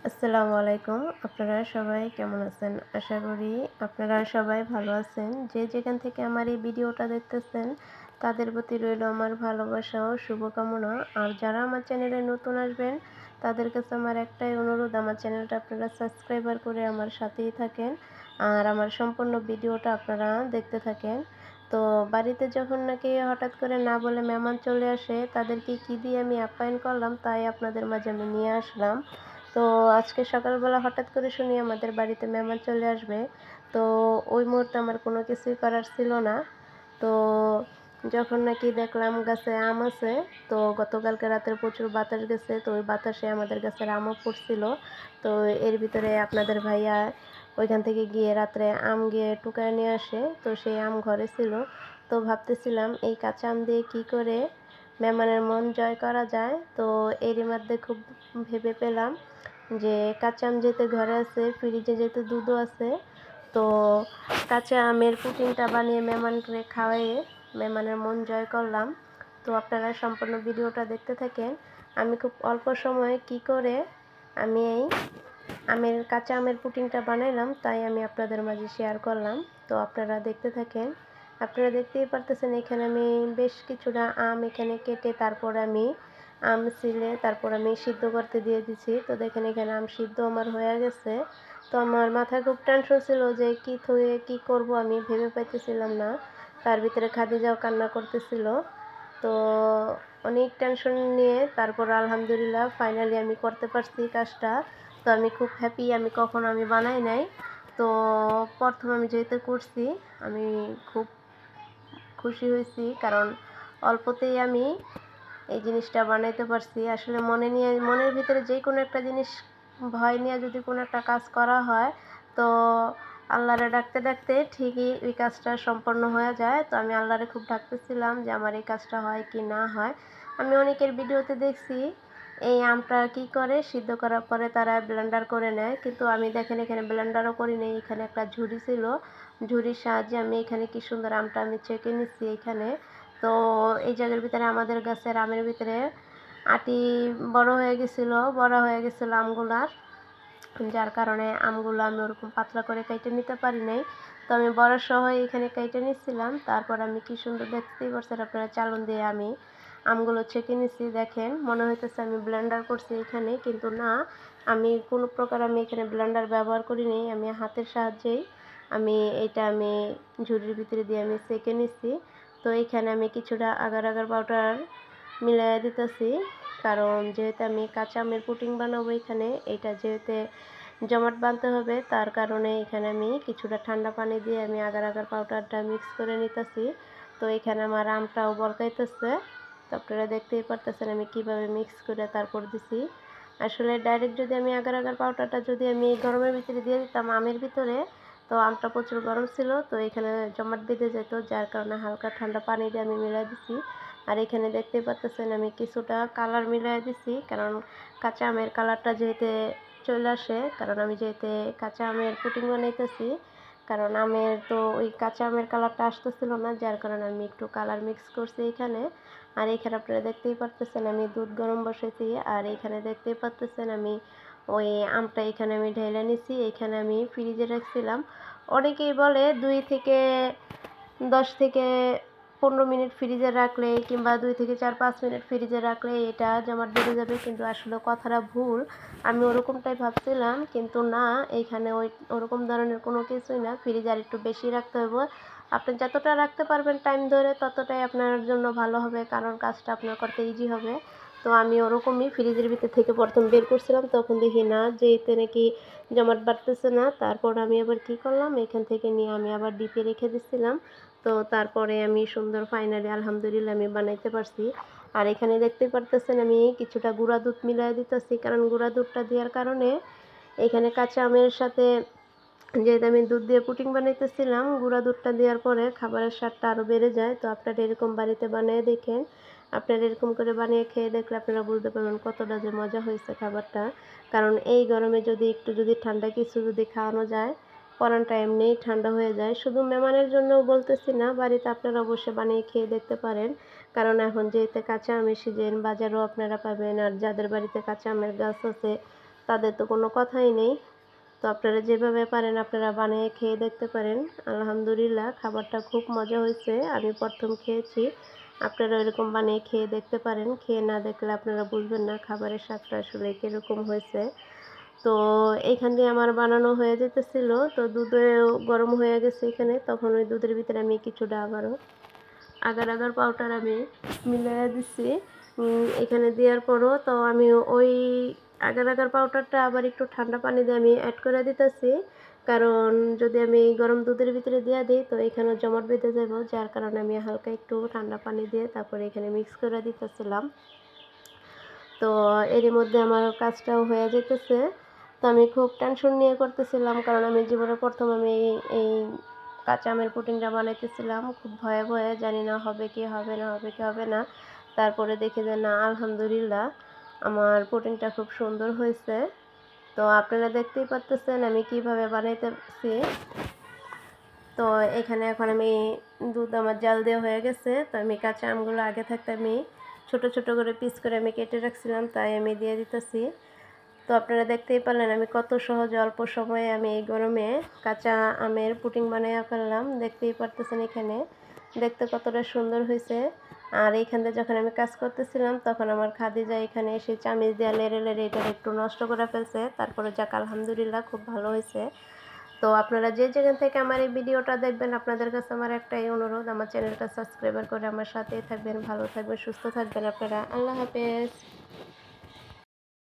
আসসালামু আলাইকুম। আপনারা সবাই কেমন আছেন? আশা করি আপনারা সবাই ভালো আছেন। যে যেখান থেকে আমার এই ভিডিওটা দেখতেছেন, তাদের প্রতি রইল আমার ভালোবাসা ও শুভকামনা। আর যারা আমার চ্যানেলে নতুন আসবেন, তাদের কাছে আমার একটাই অনুরোধ, আমার চ্যানেলটা আপনারা সাবস্ক্রাইবার করে আমার সাথেই থাকেন। আর আমার সম্পূর্ণ ভিডিওটা আপনারা দেখতে থাকেন। তো বাড়িতে যখন নাকি হঠাৎ করে না বলে মেহমান চলে আসে, তাদেরকে কী দিয়ে আমি আপ্যায়ন করলাম, তাই আপনাদের মাঝে আমি নিয়ে আসলাম। তো আজকে সকালবেলা হঠাৎ করে শুনি আমাদের বাড়িতে মেহমান চলে আসবে। তো ওই মুহূর্তে আমার কোনো কিছুই করার ছিল না। তো যখন নাকি দেখলাম গাছে আম আছে, তো গতকালকে রাতের প্রচুর বাতাস গেছে, তো ওই বাতাসে আমাদের গাছের আমও পড়ছিল। তো এর ভিতরে আপনাদের ভাইয়া ওইখান থেকে গিয়ে রাত্রে আম গিয়ে টুকায় নিয়ে আসে, তো সেই আম ঘরে ছিল। তো ভাবতেছিলাম এই কাঁচা আম দিয়ে কী করে মেহমানের মন জয় করা যায়। তো এরই মধ্যে খুব ভেবে পেলাম যে কাঁচা আম যেহেতু ঘরে আছে, ফ্রিজে যেহেতু দুধও আছে, তো কাঁচা আমের পুডিংটা বানিয়ে মেহমানকে খাওয়াইয়ে মেহমানের মন জয় করলাম। তো আপনারা সম্পূর্ণ ভিডিওটা দেখতে থাকেন। আমি খুব অল্প সময়ে কি করে আমি এই কাঁচা আমের পুডিংটা বানাইলাম, তাই আমি আপনাদের মাঝে শেয়ার করলাম। তো আপনারা দেখতে থাকেন। আপনারা দেখতেই পারতেছেন এখানে আমি বেশ কিছুটা আম এখানে কেটে তারপর আমি আম ছিলে তারপর আমি সিদ্ধ করতে দিয়ে দিছি। তো দেখেন এখানে আম সিদ্ধ আমার হয়ে গেছে। তো আমার মাথায় খুব টেনশন ছিল যে কী থুয়ে কী করব, আমি ভেবে পাইতেছিলাম না। তার ভিতরে খাদিজাও কান্না করতেছিল। তো অনেক টেনশন নিয়ে তারপর আলহামদুলিল্লাহ ফাইনালি আমি করতে পারছি কাজটা। তো আমি খুব হ্যাপি, আমি কখনো বানাই নাই। তো প্রথম আমি যেহেতু করছি, আমি খুব খুশি হয়েছি, কারণ অল্পতেই আমি এই জিনিসটা বানাইতে পারছি। আসলে মনের ভিতরে যে কোনো একটা জিনিস ভয় নিয়ে যদি কোনো একটা কাজ করা হয়, তো আল্লাহরে ডাকতে ডাকতে ঠিকই ওই কাজটা সম্পন্ন হয়ে যায়। তো আমি আল্লাহরে খুব ডাকতেছিলাম যে আমার এই কাজটা হয় কি না হয়। আমি অনেকের ভিডিওতে দেখছি এই আমটা কি করে সিদ্ধ করার পরে তারা ব্লেন্ডার করে নেয়, কিন্তু আমি দেখেন এখানে ব্লেন্ডারও করি নাই। এখানে একটা ঝুড়ি ছিল, ঝুড়ির সাহায্যে আমি এখানে কি সুন্দর আমটা আমি ছেঁকে নিচ্ছি এখানে। তো এই জায়গার ভিতরে আমাদের গাছের আমের ভিতরে আটি বড় হয়ে গেছিলো আমগুলার, যার কারণে আমগুলো আমি ওরকম পাতলা করে কেটে নিতে পারি নাই। তো আমি বড় সহ এখানে কেটে নিচ্ছিলাম। তারপর আমি কি সুন্দর দেখতেই পারছেন আপনারা, চালন দিয়ে আমি আমগুলো ছেঁকে নিচ্ছি। দেখেন মনে হইতেছে আমি ব্লেন্ডার করছি এখানে, কিন্তু না, আমি কোনো প্রকার আমি এখানে ব্লেন্ডার ব্যবহার করি নি। আমি হাতের সাহায্যেই আমি ঝুড়ির ভিতরে দিয়ে আমি ছেঁকে নিচ্ছি। তো এখানে আমি কিছুটা আগার আগার পাউডার মিলাই দিতেছি, কারণ যেহেতু আমি কাঁচা আমের পুডিং বানাবো এখানে, এটা যেহেতু জমাট বাঁধতে হবে, তার কারণে এখানে আমি কিছুটা ঠান্ডা পানি দিয়ে আমি আগার আগার পাউডারটা মিক্স করে নিতেছি। তো এখানে আমার আমটাও বলকাইতেছে। তো আপনারা দেখতেই পারতেছেন আমি কিভাবে মিক্স করে তারপর দিছি। আসলে ডাইরেক্ট যদি আমি আগার আগার পাউডারটা যদি আমি গরমের ভিতরে দিয়ে দিতাম আমের ভিতরে, তো আমটা প্রচুর গরম ছিল, তো এখানে জমাট বেঁধে যেত, যার কারণে হালকা ঠান্ডা পানি দিয়ে আমি মিলাই দিছি। আর এখানে দেখতেই পাচ্ছেন আমি কিছুটা কালার মিলাই দিছি, কারণ কাঁচা আমের কালারটা যেহেতু চলে আসে, কারণ আমি যেহেতু কাঁচা আমের পুডিং বানাইতেছি, কারণ আমের তো ওই কাঁচা আমের কালারটা আসতেছিল না, যার কারণে আমি একটু কালার মিক্স করছি এখানে। আর এখানে আপনারা দেখতেই পারতেছেন আমি দুধ গরম বসাইছি, আর এখানে দেখতেই পারতেছেন আমি ওই আমটা এখানে আমি ঢেলে নিছি। এখানে আমি ফ্রিজে রাখছিলাম। অনেকেই বলে 10 থেকে 15 মিনিট ফ্রিজে রাখলে, কিংবা 2 থেকে 4-5 মিনিট ফ্রিজে রাখলে এটা জমাট বেঁধে যাবে, কিন্তু আসলে কথাটা ভুল। আমি ওরকমটাই ভাবছিলাম, কিন্তু না, এইখানে ওরকম ধরনের কোনো কিছুই না। ফ্রিজ আর একটু বেশি রাখতে হবে। আপনি যতটা রাখতে পারবেন টাইম ধরে, ততটাই আপনার জন্য ভালো হবে, কারণ কাজটা আপনার করতে ইজি হবে। তো আমি ওরকমই ফ্রিজের ভিতর থেকে প্রথম বের করছিলাম, তখন দেখি না যে এতে নাকি জমাট বাড়তেছে না। তারপর আমি আবার কি করলাম, এখান থেকে নিয়ে আমি আবার ডিপে রেখে দিচ্ছিলাম। তো তারপরে আমি সুন্দর ফাইনালি আলহামদুলিল্লাহ আমি বানাইতে পারছি। আর এখানে দেখতে পারতেছেন আমি কিছুটা গুঁড়া দুধ মিলাই দিতেছি, কারণ গুঁড়া দুধটা দেওয়ার কারণে এখানে কাঁচা আমের সাথে যেহেতু আমি দুধ দিয়ে পুডিং বানাইতেছিলাম, গুঁড়া দুধটা দেওয়ার পরে খাবারের স্বাদটা আরও বেড়ে যায়। তো আপনারা এরকম বাড়িতে বানিয়ে দেখেন। আপনারা এরকম করে বানিয়ে খেয়ে দেখলে আপনারা বুঝতে পারবেন কতটা যে মজা হয়েছে খাবারটা। কারণ এই গরমে যদি ঠান্ডা কিছু যদি খাওয়ানো যায়, পরানটা এমনিই ঠান্ডা হয়ে যায়। শুধু মেহমানের জন্য বলতেছি না, বাড়িতে আপনারা অবশ্যই বানিয়ে খেয়ে দেখতে পারেন। কারণ এখন যেহেতু কাঁচা আমের সিজন, বাজারেও আপনারা পাবেন। আর যাদের বাড়িতে কাঁচা আমের গাছ আছে, তাদের তো কোনো কথাই নেই। তো আপনারা যেভাবে পারেন আপনারা বানিয়ে খেয়ে দেখতে পারেন। আলহামদুলিল্লাহ খাবারটা খুব মজা হয়েছে। আমি ১ম খেয়েছি। আপনারা এরকম বানিয়ে খেয়ে দেখতে পারেন। খেয়ে না দেখলে আপনারা বুঝবেন না খাবারের স্বাদটা আসলে কিরকম হয়েছে। তো এইখান দিয়ে আমার বানানো হয়ে যেতেছিল। তো দুধেও গরম হয়ে গেছে এখানে। তখন ওই দুধের ভিতরে আমি কিছুটা আবারও আগার আগার পাউডার আমি মিলাইয়া দিচ্ছি। এখানে দেওয়ার পরও তো আমি ওই আগার আগার পাউডারটা আবার একটু ঠান্ডা পানি দিয়ে আমি অ্যাড করে দিতেছি। কারণ যদি আমি গরম দুধের ভিতরে দিয়া দিই তো এখানে জমাট বেঁধে যাবে। যার কারণে আমি হালকা একটু ঠান্ডা পানি দিয়ে তারপরে এখানে মিক্স করে দিতেছিলাম। তো এরই মধ্যে আমার কাজটাও হয়ে যেতেছে। তো আমি খুব টেনশন নিয়ে করতেছিলাম কারণ আমি জীবনে ১ম আমি এই কাঁচা আমের পুডিংটা বানাইতেছিলাম। খুব ভয়ে, ভয়ে জানি না হবে কি হবে না, হবে কি হবে না। তারপরে দেখি যে না আলহামদুলিল্লাহ আমার পুডিংটা খুব সুন্দর হয়েছে। তো আপনারা দেখতেই পারতেছেন আমি কিভাবে বানাইতেছি। তো এখানে এখন আমি দুধ আমার জাল দেওয়া হয়ে গেছে। তো আমি কাঁচা আমগুলো আগে থাকতে আমি ছোট, ছোট করে পিস করে আমি কেটে রাখছিলাম তাই আমি দিয়ে দিতেছি। তো আপনারা দেখতেই পারলেন আমি কত সহজে অল্প সময়ে আমি এই গরমে কাঁচা আমের পুডিং বানাইয়া ফেললাম। দেখতেই পারতেছেন এখানে দেখতে কতটা সুন্দর হয়েছে। আর এইখানে যখন আমি কাজ করতেছিলাম তখন আমার খাদিজা এখানে এসে চামিচ দিয়ে লেড়ে লেড়ে এটা একটু নষ্ট করে ফেলছে। তারপরে যাক আলহামদুলিল্লাহ খুব ভালো হয়েছে। তো আপনারা যে যেখান থেকে আমার এই ভিডিওটা দেখবেন আপনাদের কাছে আমার একটাই অনুরোধ আমার চ্যানেলটা সাবস্ক্রাইব করে আমার সাথেই থাকবেন। ভালো থাকবেন, সুস্থ থাকবেন আপনারা। আল্লাহ হাফেজ।